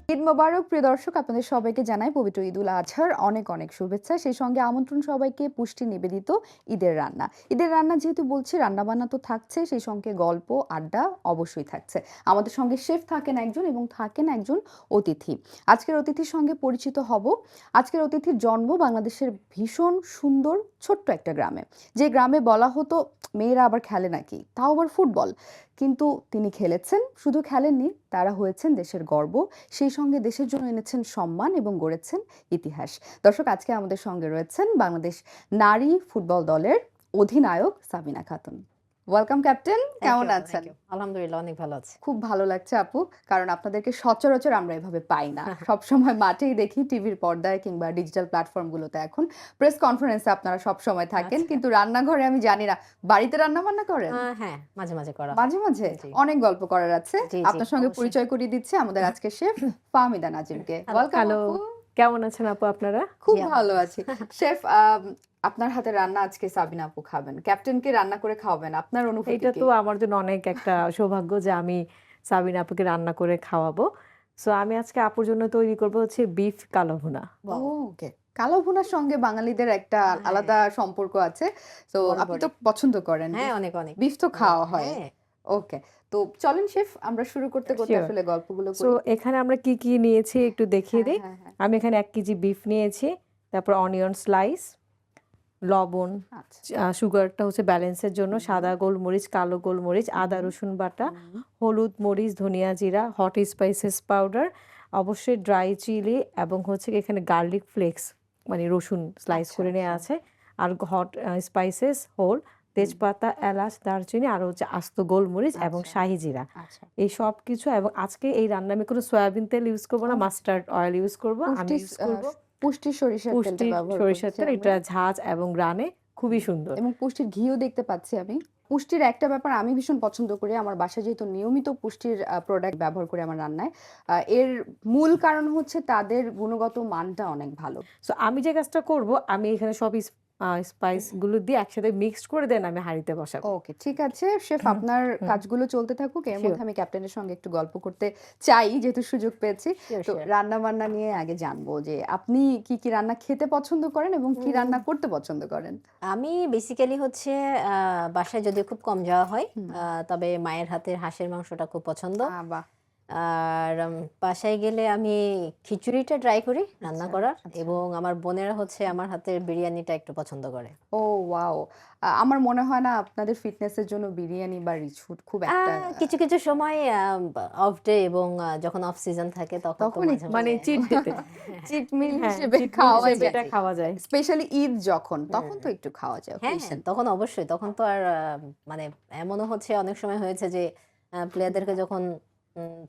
ঈদ মোবারক প্রিয় দর্শক, আপনাদের সবাইকে জানাই পবিত্র ঈদুল আজহার অনেক অনেক শুভেচ্ছা। সেই সঙ্গে আমন্ত্রণ সবাইকে পুষ্টি নিবেদিত ঈদের রান্না। ঈদের রান্না যেহেতু বলছি, রান্না বান্না তো থাকছে, সেই সঙ্গে গল্প আড্ডা অবশ্যই থাকছে। আমাদের সঙ্গে শেফ থাকেন একজন এবং থাকেন একজন অতিথি। আজকের অতিথির সঙ্গে পরিচিত হব। আজকের অতিথির জন্ম বাংলাদেশের ভীষণ সুন্দর ছোট্ট একটা গ্রামে, যে গ্রামে বলা হতো মেয়েরা আবার খেলে নাকি, তাও আবার ফুটবল। কিন্তু তিনি খেলেছেন, শুধু খেলেননি, তারা হয়েছেন দেশের গর্ব। সেই সঙ্গে দেশের জন্য এনেছেন সম্মান এবং গড়েছেন ইতিহাস। দর্শক, আজকে আমাদের সঙ্গে রয়েছেন বাংলাদেশ নারী ফুটবল দলের অধিনায়ক সাবিনা খাতুন। ওয়েলকাম ক্যাপ্টেন, কেমন আছেন? আলহামদুলিল্লাহ, অনেক ভালো আছি। খুব ভালো লাগছে আপু, কারণ আপনাদেরকে সচরাচর আমরা এভাবে পাই না। সব সময় মাঠেই দেখি, টিভির পর্দায় কিংবা ডিজিটাল প্ল্যাটফর্মগুলোতে। এখন প্রেস কনফারেন্সে আপনারা সব সময় থাকেন, আচ্ছা। কিন্তু রান্নাঘরে আমি জানি না। বাড়িতে রান্না বান্না করেন? হ্যাঁ, মাঝে, মাঝে করা হয়। মাঝে মাঝে জি। অনেক গল্প করার আছে। জি, আপনার সঙ্গে অবশ্যই। পরিচয় করিয়ে দিচ্ছে আমাদের আজকে শেফ ফাহমিদা নাজিমকে। ওয়েলকাম হ্যালো, আপু। কেমন আছেন আপু আপনারা? খুব জি, ভালো আছি। শেফ, আপনার হাতে রান্না আজকে সাবিনা আপু খাবেন, ক্যাপ্টেনকে রান্না করে খাওয়াবেন, আপনার অনুভূতি এইটা কি? তো আমার জন্য অনেক একটা সৌভাগ্য যে আমি সাবিনা আপুকে রান্না করে খাওয়াবো। সো আমি আজকে আপুর জন্য তৈরি করব হচ্ছে বিফ কালো ভুনা। ওয়াও! ওকে। কালো ভুনার সঙ্গে বাঙালিদের একটা হ্যাঁ, আলাদা সম্পর্ক আছে। তো আপনি তো বরাবরই। পছন্দ করেন হ্যাঁ, বিফ। অনেক, অনেক। বিফ তো খাওয়া হয়। হ্যাঁ। ওকে। তো চলেন শেফ, আমরা শুরু করতে করতে শিওর। আসলে গল্পগুলো সো করি। এখানে আমরা কি কি নিয়েছি একটু দেখিয়ে হ্যাঁ দিই। হ্যাঁ হ্যাঁ। আমি এখানে 1 কেজি বিফ নিয়েছি, তারপর অনিয়ন স্লাইস, লবণ, আচ্ছা। সুগারটা হচ্ছে ব্যালেন্সের জন্য, হুম। সাদা গোলমরিচ, কালো গোলমরিচ, আদা রসুন বাটা, হুম। হলুদ, মরিচ, ধনিয়া, জিরা, হট স্পাইসেস পাউডার, অবশ্যই ড্রাই চিলি এবং হচ্ছে কি এখানে গার্লিক ফ্লেক্স মানে রসুন স্লাইস আচ্ছা করে নেওয়া আচ্ছা। আছে, আর হট স্পাইসেস হোল, তেজপাতা, এলাচ, দারচিনি, আর হচ্ছে আস্ত গোলমরিচ এবং আচ্ছা শাহি জিরা। আচ্ছা। এই সব কিছু। এবং আজকে এই রান্না আমি কোনো সয়াবিন তেল ইউজ করবো না, ও, মাস্টার্ড অয়েল ইউজ করব। আমি পুষ্টি ইউজ করব পুষ্টির সরিষার তেলটা পুষ্টির ব্যবহার সরিষার করছি তেল, আমরা। এটা ঝাঁজ এবং গ্রানে খুবই সুন্দর। এবং পুষ্টির ঘিও দেখতে পাচ্ছি আমি। পুষ্টির একটা ব্যাপার আমি ভীষণ পছন্দ করি, আমার বাসায় যেহেতু নিয়মিত পুষ্টির প্রোডাক্ট ব্যবহার করি আমার রান্নায়। এর মূল কারণ হচ্ছে তাদের গুণগত মানটা অনেক ভালো। সো আমি যে কাজটা করব, আমি এখানে সব স্পাইস গুলো দিয়ে একসাথে মিক্সড করে দেন আমি হাঁড়িতে বসাবো। ওকে, ঠিক আছে শেফ, আপনার কাজগুলো চলতে থাকুক, এর শিওর মধ্যে আমি ক্যাপ্টেনের সঙ্গে একটু গল্প করতে চাই, যেহেতু সুযোগ পেয়েছি। শিওর, তো শিওর। রান্না বান্না নিয়ে আগে জানবো যে আপনি কি কি রান্না খেতে পছন্দ করেন এবং কি রান্না করতে পছন্দ করেন? আমি বেসিক্যালি হচ্ছে বাসায় যদিও খুব কম যাওয়া হয়। হুম। তবে মায়ের হাতের হাঁসের মাংসটা খুব পছন্দ। বাহ। আর বাসায় গেলে আমি খিচুড়িটা ট্রাই করি রান্না আচ্ছা করার, আচ্ছা। এবং আমার বোনেরা হচ্ছে আমার হাতের বিরিয়ানিটা একটু পছন্দ করে। ও ওয়াও! আমার মনে হয় না আপনাদের ফিটনেসের জন্য বিরিয়ানি বা রিচ ফুড খুব একটা কিছু, কিছু সময় অফ ডে এবং যখন অফ সিজন থাকে তখন তো তখন মাঝে, একটু মানে মাঝে চিট ডেতে। চিট মিল হ্যাঁ, হিসেবে চিট মিল খাওয়া হিসেবে যায়। এটা খাওয়া যায়। স্পেশালি ঈদ যখন, তখন হুম। তো একটু খাওয়া যায় হ্যাঁ, অকেশন। তখন অবশ্যই। তখন তো আর মানে এমনও হচ্ছে অনেক সময় হয়েছে যে প্লেয়ারদেরকে যখন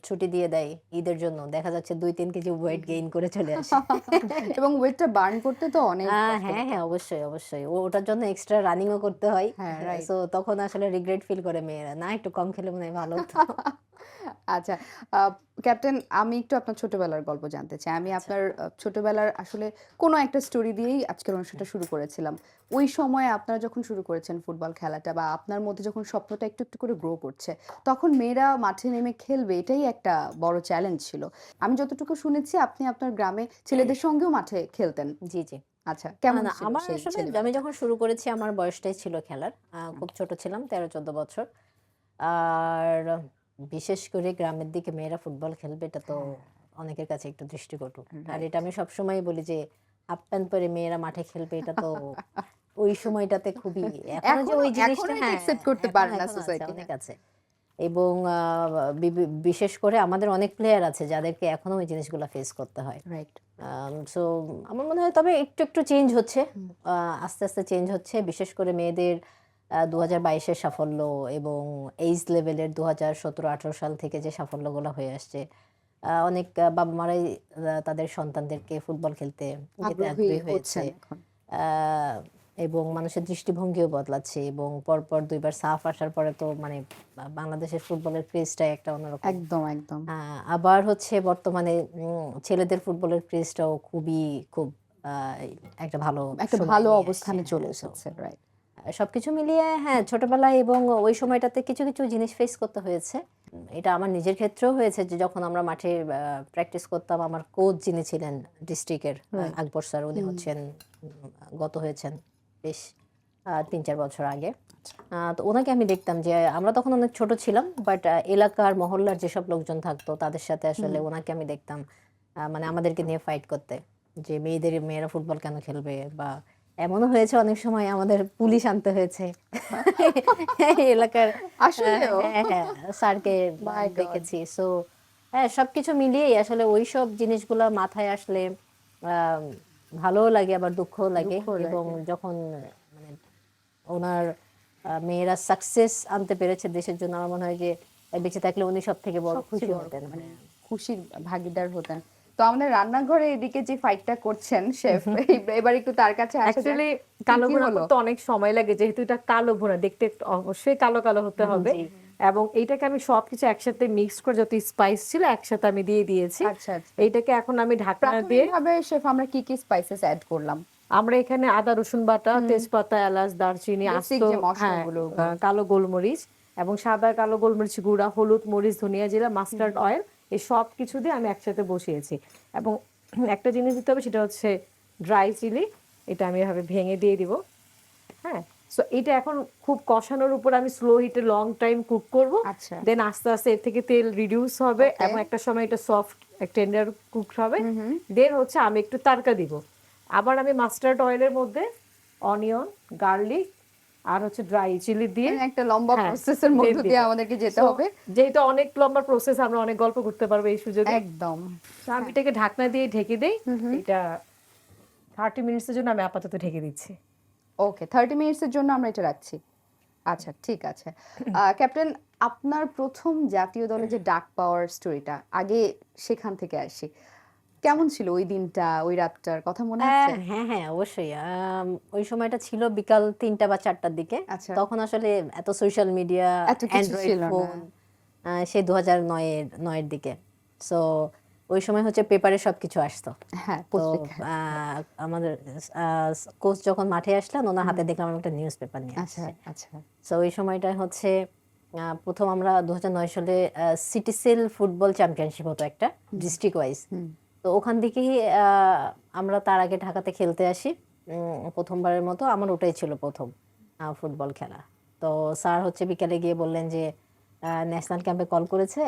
ছুটি দিয়ে দেয় ঈদের জন্য, দেখা যাচ্ছে ২-৩ কেজি ওয়েট গেইন করে চলে আসে। এবং ওয়েটটা বার্ন করতে তো অনেক কষ্ট হ্যাঁ, হতো। হ্যাঁ, অবশ্যই, অবশ্যই। ওটার জন্য এক্সট্রা রানিংও করতে হয়। হ্যাঁ, রাইট। সো তখন আসলে রিগ্রেট ফিল করে মেয়েরা। না, একটু কম খেলে মনে হয় ভালো হতো। আচ্ছা, আ ক্যাপ্টেন, আমি একটু আপনার ছোটবেলার গল্প জানতে চাই। আমি আচ্ছা। আপনার ছোটবেলার আসলে কোনো একটা স্টোরি দিয়েই আজকের অনুষ্ঠানটা শুরু করেছিলাম। ওই সময়ে আপনারা যখন শুরু করেছেন ফুটবল খেলাটা, বা আপনার মধ্যে যখন স্বপ্নটা একটু একটু করে গ্রো করছে, তখন মেয়েরা মাঠে নেমে খেলবে, এটাই একটা বড় চ্যালেঞ্জ ছিল। আমি যতটুকু শুনেছি আপনি আপনার গ্রামে ছেলেদের সঙ্গেও মাঠে খেলতেন। জি, জি। আচ্ছা, কেমন না, ছিল আমার সেই আসলে আমি ছেলেবেলাটা? যখন শুরু করেছি আমার বয়সটাই ছিল খেলার। খুব ছোট ছিলাম, ১৩-১৪ বছর। আর বিশেষ করে গ্রামের দিকে মেয়েরা ফুটবল খেলবে, এটা তো হ্যাঁ, অনেকের কাছে একটু দৃষ্টিকটু। আর রাইট। এটা আমি সবসময়ই বলি যে হাফ প্যান্ট পরে মেয়েরা মাঠে খেলবে, এটা তো ওই সময়টাতে খুবই, এখনো যে এখনো ওই এখনো জিনিসটা, এটা হ্যাঁ, একসেপ্ট করতে এখনো পারে না এখনো আছে, সোসাইটি। অনেক হ্যাঁ। আছে। এবং বিশেষ করে আমাদের অনেক প্লেয়ার আছে যাদেরকে এখনো ওই জিনিসগুলো ফেস করতে হয়। রাইট। সো আমার মনে হয় তবে একটু, একটু চেঞ্জ হচ্ছে। হুম। আস্তে, আস্তে চেঞ্জ হচ্ছে। বিশেষ করে মেয়েদের ২০২২ এর সাফল্য এবং এইজ লেভেলের ২০১৭-১৮ সাল থেকে যে সাফল্যগুলো হয়ে আসছে। অনেক বাবা-মারাই তাদের সন্তানদেরকে ফুটবল খেলতে যেতে আগ্রহী আগ্রহী হয়েছে। হচ্ছেন এখন। আ এবং মানুষের দৃষ্টিভঙ্গিও বদলাচ্ছে, এবং পরপর ২ বার সাফ আসার পরে তো মানে বাংলাদেশের ফুটবলের ক্রেজটাই একটা অন্যরকম। একদম, একদম। আবার হচ্ছে বর্তমানে ছেলেদের ফুটবলের ক্রেজটাও খুব আ একটা ভালো একটা সময় ভালো নিয়ে আসছে। অবস্থানে চলে হ্যাঁ, সো এসেছে। রাইট। সবকিছু মিলিয়ে হ্যাঁ, ছোটবেলায় এবং ওই সময়টাতে কিছু, কিছু জিনিস ফেস করতে হয়েছে। এটা আমার নিজের ক্ষেত্রেও হয়েছে যে যখন আমরা মাঠে প্র্যাকটিস করতাম, আমার কোচ যিনি ছিলেন ডিস্ট্রিক্টের, রাইট। আকবর স্যার, উনি হচ্ছেন গত হয়েছেন বেশ 3-4 বছর আগে। তো ওনাকে আমি দেখতাম যে আমরা তখন অনেক ছোট ছিলাম, বাট এলাকার মহল্লার যেসব লোকজন থাকতো তাদের সাথে আসলে ওনাকে আমি দেখতাম মানে আমাদেরকে নিয়ে ফাইট করতে, যে মেয়েরা ফুটবল কেন খেলবে, বা এমনও হয়েছে অনেক সময় আমাদের পুলিশ আনতে হয়েছে এলাকার। আসলেও? হ্যাঁ হ্যাঁ, স্যারকে My God. দেখেছি। সো হ্যাঁ, সবকিছু মিলিয়েই আসলে ওইসব জিনিসগুলা মাথায় আসলে আম, ভালোও লাগে আবার দুঃখও লাগে। দুঃখও এবং লাগে। যখন মানে ওনার মেয়েরা সাকসেস আনতে পেরেছে দেশের জন্য, আমার মনে হয় যে বেঁচে থাকলে উনি সব থেকে বড় সবচেয়ে খুশি বড় হতেন। মানে খুশির ভাগিদার হতেন। তো আমাদের রান্নাঘরে এদিকে যে ফাইটটা করছেন শেফ, এবার একটু তার কাছে আসা যাক। অ্যাকচুয়ালি কি কালো কি ভুনা হলো? করতে অনেক সময় লাগে, যেহেতু এটা কালো ভুনা, দেখতে একটু অবশ্যই কালো কালো হতে হবে। জি। এবং এইটাকে আমি সবকিছু একসাথে মিক্স করে, যত স্পাইস ছিল একসাথে আমি দিয়ে দিয়েছি। আচ্ছা আচ্ছা। এইটাকে এখন আমি ঢাকনা দিয়ে, প্রাথমিকভাবে শেফ আমরা কি কি স্পাইসেস অ্যাড করলাম? আমরা এখানে আদা রসুন বাটা, তেজপাতা, এলাচ, দারচিনি, বেসিক আস্ত, যে হ্যাঁ, মশলাগুলো কালো গোলমরিচ এবং সাদা কালো গোলমরিচ গুঁড়া, হলুদ, মরিচ, ধনিয়া জিরা, মাস্টার্ড অয়েল, এই সব কিছু দিয়ে আমি একসাথে বসিয়েছি। এবং একটা জিনিস দিতে হবে, সেটা হচ্ছে ড্রাই চিলি। এটা আমি এভাবে ভেঙে দিয়ে দিব। হ্যাঁ, সো এটা এখন খুব কষানোর উপর আমি স্লো হিটে লং টাইম কুক করব। আচ্ছা। দেন আস্তে আস্তে এর থেকে তেল রিডিউস হবে ওকে। এবং একটা সময় এটা সফট টেন্ডার কুক হবে। দেন হচ্ছে আমি একটু তারকা দিব। আবার আমি মাস্টার্ড অয়েলের মধ্যে অনিয়ন, গার্লিক আর হচ্ছে ড্রাই চিলি দিয়ে, মানে একটা লম্বা হ্যাঁ, প্রসেসের দিয়ে মধ্য দিয়ে দিব। আমাদেরকে যেতে So, হবে। যেহেতু অনেক লম্বা প্রসেস, আমরা অনেক গল্প করতে পারবো এই সুযোগে। একদম। তো আমি এটাকে ঢাকনা দিয়ে ঢেকে দেই। এটা 30 মিনিটসের জন্য আমি আপাতত ঢেকে দিচ্ছি। ওকে, 30 মিনিটসের জন্য আমরা এটা রাখছি। আচ্ছা, ঠিক আছে। ক্যাপ্টেন, আপনার প্রথম জাতীয় দলে যে ডাক পাওয়ার স্টোরিটা, আগে সেখান থেকে আসি। কেমন ছিল ওই দিনটা, ওই রাতটার কথা মনে আছে? হ্যাঁ হ্যাঁ, অবশ্যই। ওই সময়টা ছিল বিকাল 3টা বা 4টার দিকে। আচ্ছা। তখন আসলে এত সোশ্যাল মিডিয়া, এত কিছু অ্যান্ড্রয়েড ছিল না। ফোন, সেই 2009-এর দিকে। সো ওই সময় হচ্ছে পেপারে সবকিছু আসতো। হ্যাঁ, তো পত্রিকায়। আমাদের কোচ যখন মাঠে আসলেন, ওনার হাতে দেখলাম আমি একটা নিউজ পেপার নিয়ে আচ্ছা আসছে। আচ্ছা। সো ওই সময়টা হচ্ছে প্রথম আমরা 2009 সালে সিটিসেল ফুটবল চ্যাম্পিয়নশিপ হতো একটা, ডিস্ট্রিক্ট ওয়াইজ। তো ওখান থেকেই আমরা তার আগে ঢাকাতে খেলতে আসি প্রথমবারের মতো। আমার ওটাই ছিল প্রথম ফুটবল খেলা। তো স্যার হচ্ছে বিকালে গিয়ে বললেন যে ন্যাশনাল ক্যাম্পে কল করেছে,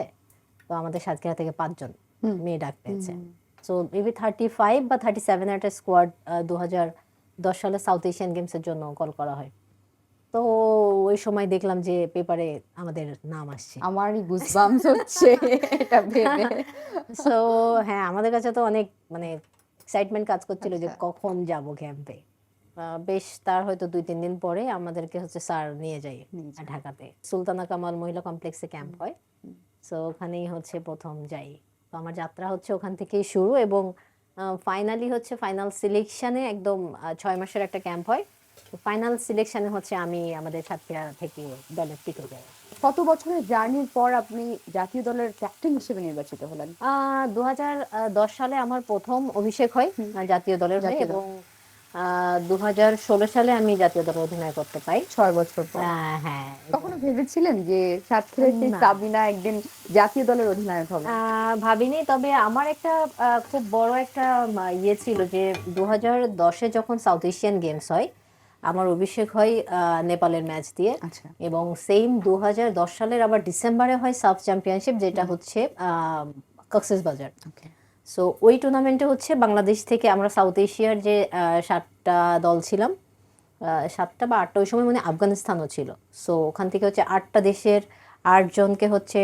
তো আমাদের সাতক্ষীরা থেকে 5 জন মেয়ে ডাক পেয়েছে। সো মেবি 35 বা 37 একটা স্কোয়াড 2010 সালে সাউথ এশিয়ান গেমসের জন্য কল করা হয়। তো ওই সময় দেখলাম যে পেপারে আমাদের নাম আসছে। আমারই গুজবাম্পস হচ্ছে এটা ভেবে। সো হ্যাঁ, আমাদের কাছে তো অনেক মানে এক্সাইটমেন্ট কাজ করছিল যে আচ্ছা। কখন যাব ক্যাম্পে। বেশ তার হয়তো 2-3 দিন পরে আমাদেরকে হচ্ছে স্যার নিয়ে যায় ঢাকাতে। সুলতানা কামাল মহিলা কমপ্লেক্সে ক্যাম্প হয়। সো ওখানেই হচ্ছে প্রথম যাই। তো আমার যাত্রা হচ্ছে ওখান থেকেই শুরু। এবং ফাইনালি হচ্ছে ফাইনাল সিলেকশনে একদম 6 মাসের একটা ক্যাম্প হয়। ফাইনাল সিলেকশনে হচ্ছে আমি আমাদের সাতক্ষীরা থেকে দলে পিক হয়ে যাই। কত বছরের জার্নির পর আপনি জাতীয় দলের ক্যাপ্টেন হিসেবে নির্বাচিত হলেন? 2010 সালে আমার প্রথম অভিষেক হয় জাতীয় দলের হয়ে। জাতীয় দল। এবং 2016 সালে আমি জাতীয় দলে অধিনায়ক করতে পাই। 6 বছর পর। হ্যাঁ। কখনো ভেবেছিলেন যে সাতক্ষীরার সেই না। সাবিনা একদিন জাতীয় দলের অধিনায়ক হবে? ভাবিনি। তবে আমার একটা খুব বড় একটা ইয়ে ছিল যে 2010-এ যখন সাউথ এশিয়ান গেমস হয়, আমার অভিষেক হয় নেপালের ম্যাচ দিয়ে। আচ্ছা। এবং সেম 2010 সালের আবার ডিসেম্বরে হয় সাফ চ্যাম্পিয়নশিপ, যেটা হচ্ছে কক্সবাজার। ওকে। সো ওই টুর্নামেন্টে হচ্ছে বাংলাদেশ থেকে আমরা সাউথ এশিয়ার যে 7টা দল ছিলাম, 7টা বা 8টা, ওই সময় মানে আফগানিস্তানও ছিল। সো ওখান থেকে হচ্ছে 8টা দেশের 8 জনকে হচ্ছে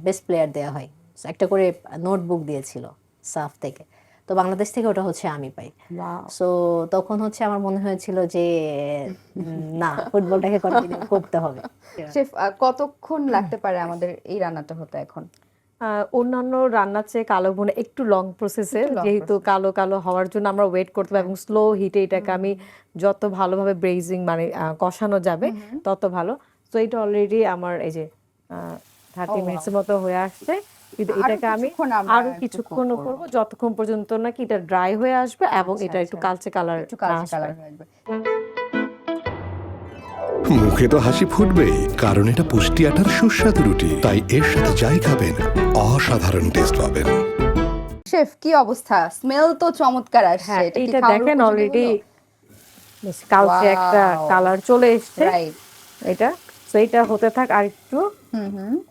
বেস্ট প্লেয়ার দেওয়া হয়। So একটা করে নোটবুক দিয়েছিল সাফ থেকে। তো বাংলাদেশ থেকে ওটা হচ্ছে আমি পাই। ওয়াও। সো তখন হচ্ছে আমার মনে হয়েছিল যে না, ফুটবলটাকে কন্টিনিউ করতে হবে। শেফ, কতক্ষণ লাগতে পারে আমাদের এই রান্নাটা হতে এখন? অন্যান্য রান্নার চেয়ে কালো ভুনা একটু লং প্রসেসের, একটু long যেহেতু কালো কালো হওয়ার জন্য আমরা ওয়েট করতে হবে এবং স্লো হিটে এটাকে আমি যত ভালোভাবে ব্রেজিং মানে কষানো যাবে তত ভালো। তো এটা অলরেডি আমার এই যে 30 wow. মিনিটসের মতো হয়ে আসছে। কিন্তু আরো এটাকে আমি কিছুক্ষণ আমরা আরো একটু কিছুক্ষণ cook করব, যতক্ষণ পর্যন্ত নাকি এটা ড্রাই হয়ে আসবে এবং আচ্ছা, এটা একটু আচ্ছা। কালচে কালার একটু কালচে আসবে। কালার হয়ে আসবে। মুখে তো হাসি ফুটবেই, কারণ এটা পুষ্টি আটার সুস্বাদু রুটি। তাই এর সাথে যাই খাবেন অসাধারণ টেস্ট পাবেন। শেফ কি অবস্থা? স্মেল তো চমৎকার আসছে। হ্যাঁ, এটা কি এইটা খাওয়ার দেখেন উপযোগী অলরেডি হলো? কালচে একটা Wow! কালার চলে এসছে রাইট। এটা। তো এটা হতে থাক আর একটু।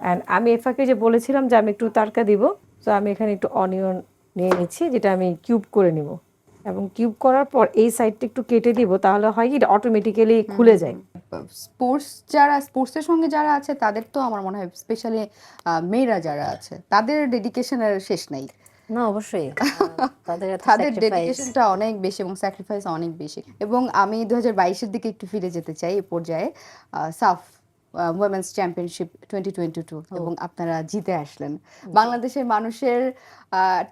এন্ড আমি এর ফাঁকে যে বলেছিলাম যে আমি একটু তারকা দিব, তো আমি এখানে একটু অনিয়ন নিয়ে নিচ্ছি, যেটা আমি কিউব করে নিব। এবং কিউব করার পর এই সাইডটা একটু কেটে দিব, তাহলে হয় কি এটা অটোমেটিক্যালি খুলে যায়। স্পোর্টসের সঙ্গে যারা আছে তাদের তো আমার মনে হয় স্পেশালি মেয়েরা যারা আছে তাদের ডেডিকেশনের শেষ নাই। না অবশ্যই তাদের এত তাদের স্যাক্রিফাইস। ডেডিকেশনটা অনেক বেশি এবং স্যাক্রিফাইস অনেক বেশি। এবং আমি 2022-এর দিকে একটু ফিরে যেতে চাই এই পর্যায়ে। সাফ ওমেন্স চ্যাম্পিয়নশিপ 2022 এবং আপনারা জিতে আসলেন। বাংলাদেশের মানুষের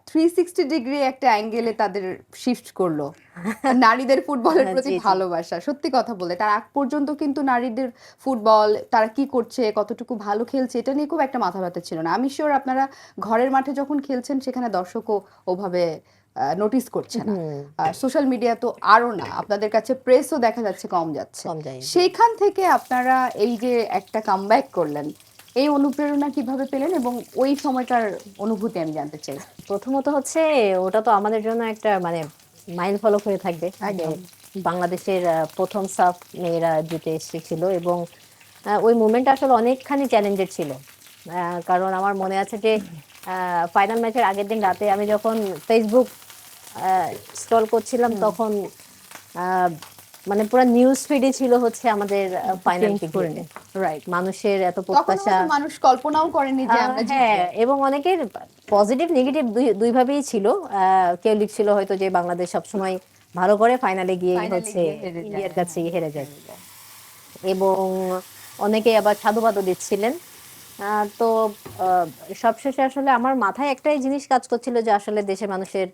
360 ডিগ্রি একটা অ্যাঙ্গেলে তাদের শিফট করলো নারীদের ফুটবলের প্রতি জি, জি। ভালোবাসা। সত্যি কথা বলে তার আগ পর্যন্ত কিন্তু নারীদের ফুটবল তারা কি করছে, কতটুকু ভালো খেলছে এটা নিয়ে খুব একটা মাথা ব্যথা ছিল না। আমি শিওর আপনারা ঘরের মাঠে যখন খেলছেন সেখানে দর্শকও ওভাবে নোটিস করছে না। সোশ্যাল মিডিয়া তো আরো না, আপনাদের কাছে প্রেসও দেখা যাচ্ছে কম যাচ্ছে। কম যায়। সেইখান থেকে আপনারা এই যে একটা কামব্যাক করলেন, এই অনুপ্রেরণা কিভাবে পেলেন এবং ওই সময়টার অনুভূতি আমি জানতে চাই। প্রথমত হচ্ছে ওটা তো আমাদের জন্য একটা মানে মাইল ফলক হয়ে থাকবে যে একদম। বাংলাদেশের প্রথম সাফ মেয়েরা জিতে এসেছিল এবং ওই মুভমেন্টটা আসলে অনেকখানি চ্যালেঞ্জের ছিল। কারণ আমার মনে আছে যে ফাইনাল ম্যাচের আগের দিন রাতে আমি যখন ফেসবুক স্ক্রল করছিলাম তখন মানে পুরো নিউজ ফিডে ছিল হচ্ছে আমাদের ফাইনাল করে নে। রাইট। মানুষের এত তখন প্রত্যাশা। হয়তো মানুষ কল্পনাও করেনি যে আমরা হ্যাঁ, জিতবো। এবং অনেকের পজিটিভ নেগেটিভ দুই ভাবেই ছিল। কেউ লিখছিল হয়তো যে বাংলাদেশ সবসময় ভালো করে, ফাইনালে গিয়ে Finally হচ্ছে গিয়ে হেরে যায়। ইন্ডিয়ার কাছে হেরে যায়। এবং অনেকেই আবার সাধুবাদও দিচ্ছিলেন। তো সবশেষে আসলে আমার মাথায় একটাই জিনিস কাজ করছিল যে আসলে দেশের মানুষের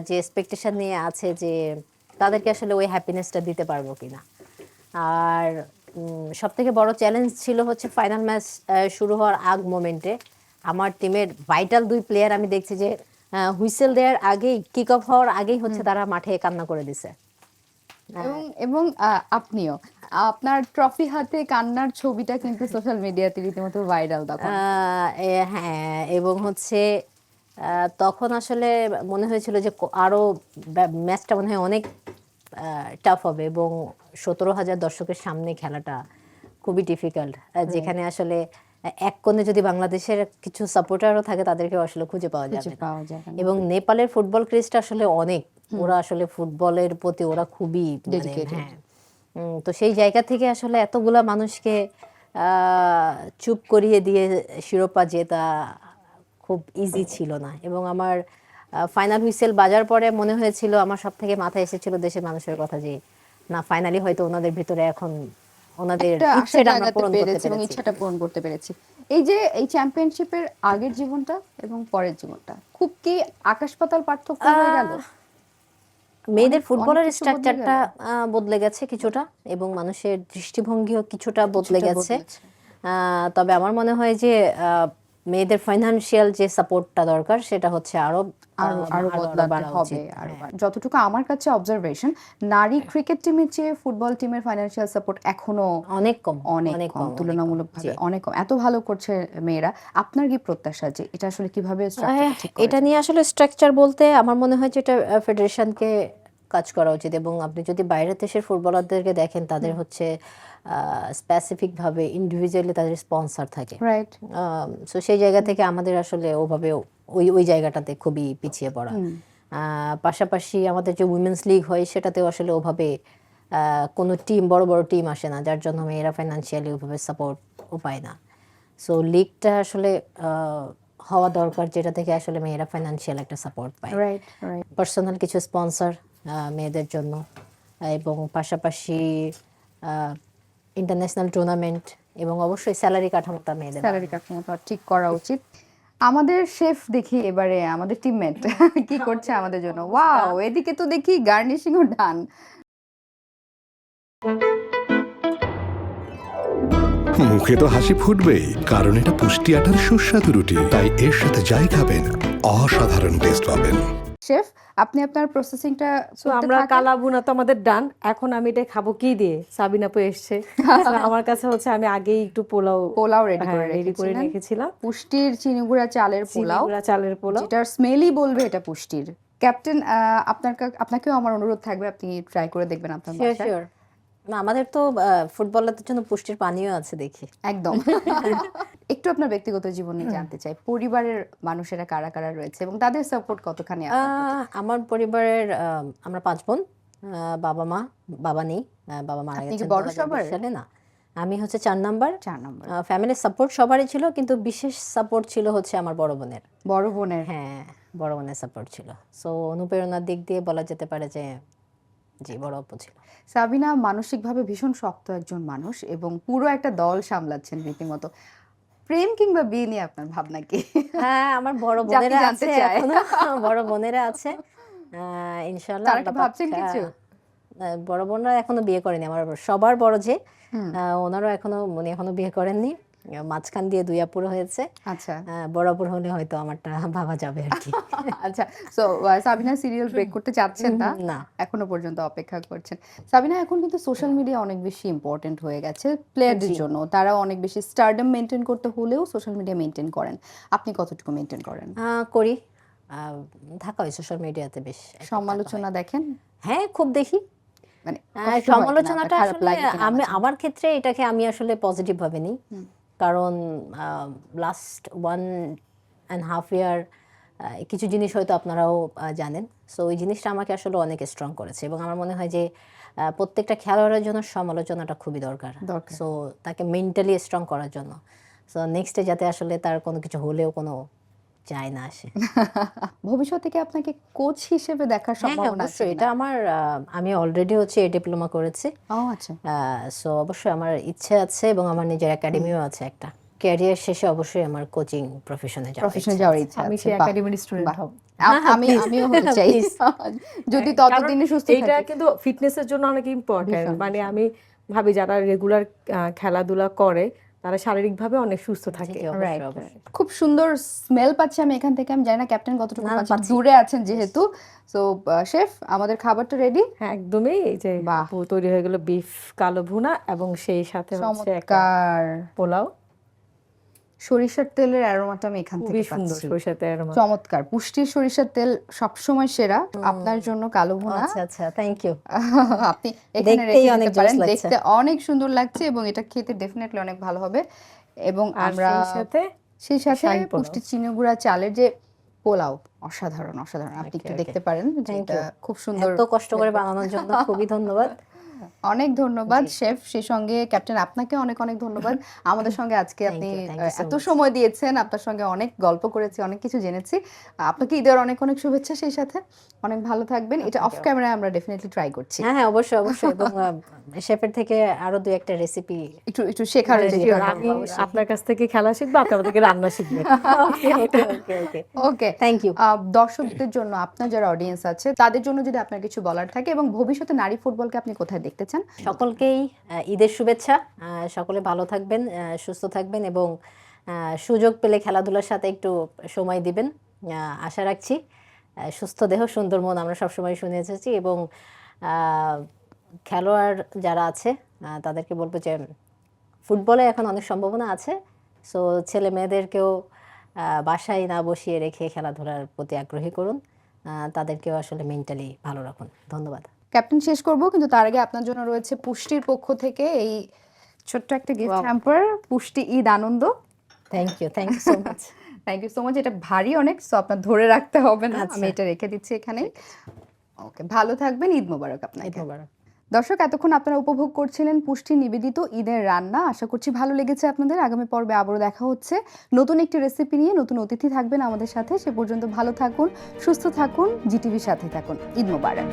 যে এক্সপেকটেশন নিয়ে আছে যে তাদেরকে আসলে ওই হ্যাপিনেসটা দিতে পারবো কিনা। আর সব থেকে বড় চ্যালেঞ্জ ছিল হচ্ছে ফাইনাল ম্যাচ শুরু হওয়ার আগ মোমেন্টে আমার টিমের ভাইটাল দুই প্লেয়ার আমি দেখছি যে হুইসেল দেওয়ার আগেই, কিক অফ হওয়ার আগেই হচ্ছে তারা মাঠে কান্না করে দিছে। এবং আপনিও আপনার ট্রফি হাতে কান্নার ছবিটা কিন্তু সোশ্যাল মিডিয়াতে রীতিমতো ভাইরাল তখন। হ্যাঁ, এবং হচ্ছে তখন আসলে মনে হয়েছিল যে আরো ম্যাচটা মনে হয় অনেক টাফ হবে এবং 17,000 দর্শকের সামনে খেলাটা খুবই ডিফিকাল্ট, যেখানে আসলে এক কোণে যদি বাংলাদেশের কিছু সাপোর্টারও থাকে তাদেরকেও আসলে খুঁজে পাওয়া যাবে না। পাওয়া যাবে না। এবং নেপালের ফুটবল ক্রেজটা আসলে অনেক, ওরা আসলে ফুটবলের প্রতি ওরা খুবই মানে, Dedicated. হ্যাঁ। তো সেই জায়গা থেকে আসলে এতগুলা মানুষকে চুপ করিয়ে দিয়ে শিরোপা জেতা খুব ইজি ছিল না। এবং আমার ফাইনাল হুইসেল বাজার পরে মনে হয়েছিল, আমার সব থেকে মাথায় এসেছিল দেশের মানুষের কথা যে না, ফাইনালি হয়তো ওনাদের ভিতরে এখন ওনাদের একটা আশা ইচ্ছেটা আমরা জাগাতে পূরণ করতে পেরেছি এবং পেরেছি। ইচ্ছাটা পূরণ করতে পেরেছি। এই যে এই চ্যাম্পিয়নশিপের আগের জীবনটা এবং পরের জীবনটা খুব কি আকাশ পাতাল পার্থক্য হয়ে গেল? মেয়েদের অনেক ফুটবলের কিছু বদলে স্ট্রাকচারটা গেল। বদলে গেছে কিছুটা এবং মানুষের দৃষ্টিভঙ্গিও কিছুটা বদলে কিছুটা গেছে। বদলেছে। তবে আমার মনে হয় যে মেয়েদের ফাইনান্সিয়াল যে সাপোর্টটা দরকার সেটা হচ্ছে আরো আরো বদলাতে বাড়া হবে উচিত। আরো যতটুকু আমার কাছে অবজারভেশন, নারী ক্রিকেট টিমের চেয়ে ফুটবল টিমের ফাইনান্সিয়াল সাপোর্ট এখনো অনেক কম, অনেক কম, তুলনামূলকভাবে অনেক কম। এত ভালো করছে মেয়েরা। আপনার কি প্রত্যাশা যে এটা আসলে কিভাবে স্ট্রাকচারটা ঠিক করা এটা নিয়ে আসলে স্ট্রাকচার বলতে আমার মনে হয় যে এটা ফেডারেশনকে কাজ করা উচিত। এবং আপনি যদি বাইরের দেশের ফুটবলারদেরকে দেখেন তাদের হচ্ছে স্পেসিফিক ভাবে ইন্ডিভিজুয়ালি তাদের স্পন্সর থাকে। রাইট। সো সেই জায়গা থেকে আমাদের আসলে ওভাবে ওই জায়গাটাতে খুবই পিছিয়ে পড়া। পাশাপাশি আমাদের যে উইমেন্স লিগ হয় সেটাতেও আসলে ওভাবে কোনো টিম, বড় বড় টিম আসে না, যার জন্য মেয়েরা ফাইনান্সিয়ালি ওভাবে সাপোর্ট পায় না। সো লিগটা আসলে হওয়া দরকার যেটা থেকে আসলে মেয়েরা ফাইনান্সিয়াল একটা সাপোর্ট পায়। Right, right. পার্সোনাল কিছু স্পন্সর মেয়েদের জন্য এবং পাশাপাশি ইন্টারন্যাশনাল টুর্নামেন্ট এবং অবশ্যই স্যালারি কাঠামোটা মেয়েদের স্যালারি কাঠামোটা ঠিক করা উচিত। আমাদের শেফ দেখি এবারে আমাদের টিমমেট কি করছে আমাদের জন্য। ওয়াও, এদিকে তো দেখি গার্নিশিং ও ডান। মুখে তো হাসি ফুটবেই, কারণ এটা পুষ্টি আটার সুস্বাদু রুটি। তাই এর সাথে যাই খাবেন অসাধারণ টেস্ট পাবেন। শেফ, আপনি আপনার প্রসেসিংটা সো আমরা কালা বুনা তো আমাদের ডান। এখন আমি এটা খাবো কি দিয়ে? সাবিনা আপু এসছে। So আমার কাছে হচ্ছে আমি আগেই একটু পোলাও রেডি করে রেডি করে রেখেছিলেন। রেখেছিলাম। পুষ্টির চিনিগুড়া চালের পোলাও, চিনিগুড়া চালের পোলাও। যেটার স্মেলই বলবে এটা পুষ্টির। ক্যাপ্টেন, আপনাকেও আমার অনুরোধ থাকবে, আপনি ট্রাই করে দেখবেন আপনার শিওর বাসায়। শিওর। না, আমাদের তো ফুটবলারদের জন্য পুষ্টির পানীয় আছে দেখি। একদম। একটু আপনার ব্যক্তিগত জীবন নিয়ে জানতে চাই। পরিবারের মানুষেরা কারা কারা রয়েছে এবং তাদের সাপোর্ট কতখানি আপনার প্রতি? আমার পরিবারের আমরা 5 বোন। বাবা মা, বাবা নেই, বাবা মারা আপনি কি গেছেন বড় 2020 সবার? সালে। না, আমি হচ্ছে 4 নাম্বার। 4 নম্বর। ফ্যামিলির সাপোর্ট সবারই ছিল, কিন্তু বিশেষ সাপোর্ট ছিল হচ্ছে আমার বড় বোনের। বড় বোনের। হ্যাঁ, বড় বোনের সাপোর্ট ছিল। সো অনুপ্রেরণার দিক দিয়ে বলা যেতে পারে যে জি, বড় আপু ছিল। সাবিনা মানসিকভাবে ভীষণ শক্ত একজন মানুষ এবং পুরো একটা দল সামলাচ্ছেন রীতিমতো। প্রেম কিংবা বিয়ে নিয়ে আপনার ভাবনা কি? হ্যাঁ, আমার বড় জাতি বোনেরা জানতে আছে চায়। এখনো। বড় বোনেরা আছে। ইনশাআল্লাহ তারা কি আল্লাহ পাক, ভাবছেন কিছু? বড় বোনরা এখনো বিয়ে করেনি। আমার সবার বড় যে হুম। ওনারও উনি এখনো বিয়ে করেননি। মাঝখান দিয়ে 2 আপুর হয়েছে। আচ্ছা। বড় আপুর হলে হয়তো আমারটা ভাবা যাবে আর কি। আচ্ছা, সো সাবিনা সিরিয়াল ব্রেক করতে চাচ্ছেন না? না। এখনো পর্যন্ত অপেক্ষা করছেন। সাবিনা, এখন কিন্তু সোশ্যাল মিডিয়া অনেক বেশি ইম্পর্টেন্ট হয়ে গেছে প্লেয়ারদের জন্য। তারা অনেক বেশি স্টারডম মেইনটেইন করতে হলেও সোশ্যাল মিডিয়া মেইনটেইন করেন। আপনি কতটুকু মেইনটেইন করেন? করি। থাকা হয় সোশ্যাল মিডিয়াতে বেশ একটা থাকা হয়। সমালোচনা দেখেন? হ্যাঁ, খুব দেখি। মানে কষ্ট হয় কিনা? সমালোচনাটা খারাপ আসলে লাগে কিনা মাঝে? আমার ক্ষেত্রে এটাকে আমি আসলে পজিটিভ ভাবে নিই। কারণ লাস্ট 1.5 ইয়ার কিছু জিনিস হয়তো আপনারাও জানেন। সো ওই জিনিসটা আমাকে আসলে অনেক স্ট্রং করেছে এবং আমার মনে হয় যে প্রত্যেকটা খেলোয়াড়ের জন্য সমালোচনাটা খুবই দরকার। সো তাকে মেন্টালি স্ট্রং করার জন্য। সো নেক্সটে যাতে আসলে তার কোনো কিছু হলেও কোনো যায় না আসে। ভবিষ্যতে কি আপনাকে কোচ হিসেবে দেখার হ্যাঁ, সম্ভাবনা আছে অবশ্যই। কিনা? এটা আমার আমি অলরেডি হচ্ছে ডিপ্লোমা করেছি। ও আচ্ছা। সো অবশ্যই আমার ইচ্ছে আছে এবং আমার নিজের একাডেমিও আছে একটা। ক্যারিয়ার শেষে অবশ্যই আমার কোচিং প্রফেশনে যাওয়ার প্রফেশনে ইচ্ছা যাওয়ার আছে। ইচ্ছা আমি আছে। সেই বাহ, একাডেমির স্টুডেন্ট বাহ। হব। আমিও হতে চাই। যদি কারণ ততদিনে সুস্থ এটা থাকি। কিন্তু ফিটনেসের জন্য অনেক ইম্পর্টেন্ট। ভীষণ, মানে আমি ভাবি যারা রেগুলার খেলাধুলা করে তারা শারীরিকভাবে অনেক সুস্থ থাকে। জি, অবশ্যই, রাইট, অবশ্যই। খুব সুন্দর স্মেল পাচ্ছি আমি এখান থেকে। আমি জানি না ক্যাপ্টেন কতটুকু না, পাচ্ছেন, পাচ্ছি। দূরে আছেন যেহেতু। সো শেফ, আমাদের খাবারটা রেডি? হ্যাঁ, একদমই। এই যে বাহ। আপু তৈরি হয়ে গেল বিফ কালো ভুনা এবং সেই সাথে হচ্ছে একটা চমৎকার। পোলাও। সরিষার তেলের অ্যারোমাটা আমি এখান খুবই থেকে সুন্দর পাচ্ছি। সরিষার তেলের মধ্যে। চমৎকার। পুষ্টির সরিষার তেল সবসময় সেরা। আপনার জন্য কালো ভুনা। আচ্ছা, আচ্ছা, থ্যাংক ইউ। আপনি এখানে দেখতেই রেখে অনেক দিতে পারেন। জোস লাগছে। দেখতে অনেক সুন্দর লাগছে এবং এটা খেতে ডেফিনেটলি অনেক ভালো হবে। এবং আর আমরা সেই সাথে সেই সাথে শাহী পোলাও। পুষ্টি চিনিগুড়া চালের যে পোলাও, অসাধারণ অসাধারণ। আপনি একটু Okay, দেখতে পারেন, Thank যেটা you. খুব সুন্দর। এত কষ্ট করে বানানোর জন্য খুবই ধন্যবাদ। অনেক ধন্যবাদ শেফ। সেই সঙ্গে ক্যাপ্টেন, আপনাকে অনেক অনেক ধন্যবাদ। আমাদের সঙ্গে আজকে Thank আপনি you, thank you so এত much. সময় দিয়েছেন। আপনার সঙ্গে অনেক গল্প করেছি, অনেক কিছু জেনেছি। আপনাকে ঈদের অনেক অনেক শুভেচ্ছা। সেই সাথে অনেক ভালো থাকবেন। এটা অফ ক্যামেরায় আমরা ডেফিনেটলি ট্রাই করছি। হ্যাঁ, হ্যাঁ, অবশ্যই, অবশ্যই। এবং শেফের থেকে আরো 2-1টা রেসিপি। একটু একটু শেখার Sure, আমি আপনার কাছ থেকে খেলা শিখবো, আপনার থেকে রান্না শিখবো। ওকে, ওকে, ওকে, ওকে। ওকে, Thank you. দর্শকদের জন্য, আপনার যারা অডিয়েন্স আছে তাদের জন্য যদি আপনার কিছু বলার থাকে এবং ভবিষ্যতে নারী ফুটবলকে আপনি কোথায় দেখতে চান? সকলকেই ঈদের শুভেচ্ছা। সকলে ভালো থাকবেন, সুস্থ থাকবেন এবং সুযোগ পেলে খেলাধুলার সাথে একটু সময় দিবেন। আশা রাখছি সুস্থ দেহ সুন্দর মন, আমরা সবসময় শুনে এসেছি। এবং খেলোয়াড় যারা আছে তাদেরকে বলবো যে ফুটবলে এখন অনেক সম্ভাবনা আছে। সো ছেলে মেয়েদেরকেও বাসায় না বসিয়ে রেখে খেলাধুলার প্রতি আগ্রহী করুন। তাদেরকেও আসলে মেন্টালি ভালো রাখুন। ধন্যবাদ। ক্যাপ্টেন, শেষ করব কিন্তু তার আগে আপনার জন্য রয়েছে পুষ্টির পক্ষ থেকে এই ছোট্ট একটা গিফট হ্যাম্পার। পুষ্টি ঈদ আনন্দ। Thank you so much. Thank you so much. এটা ভারী অনেক, সো আপনার ধরে রাখতে হবে না। আচ্ছা। আমি এটা রেখে দিচ্ছি এখানে। ওকে, ভালো থাকবেন। ঈদ মোবারক ঈদ আপনাকে। মোবারক। দর্শক, এতক্ষণ আপনারা উপভোগ করছিলেন পুষ্টি নিবেদিত ঈদের রান্না। আশা করছি ভালো লেগেছে আপনাদের। আগামী পর্বে আবারও দেখা হচ্ছে নতুন একটি রেসিপি নিয়ে। নতুন অতিথি থাকবেন আমাদের সাথে। সে পর্যন্ত ভালো থাকুন, সুস্থ থাকুন, জিটিভির সাথে থাকুন। ঈদ মোবারক।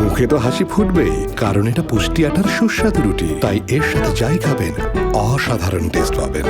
মুখে তো হাসি ফুটবেই, কারণ এটা পুষ্টি আটার সুস্বাদু রুটি। তাই এর সাথে যাই খাবেন অসাধারণ টেস্ট পাবেন।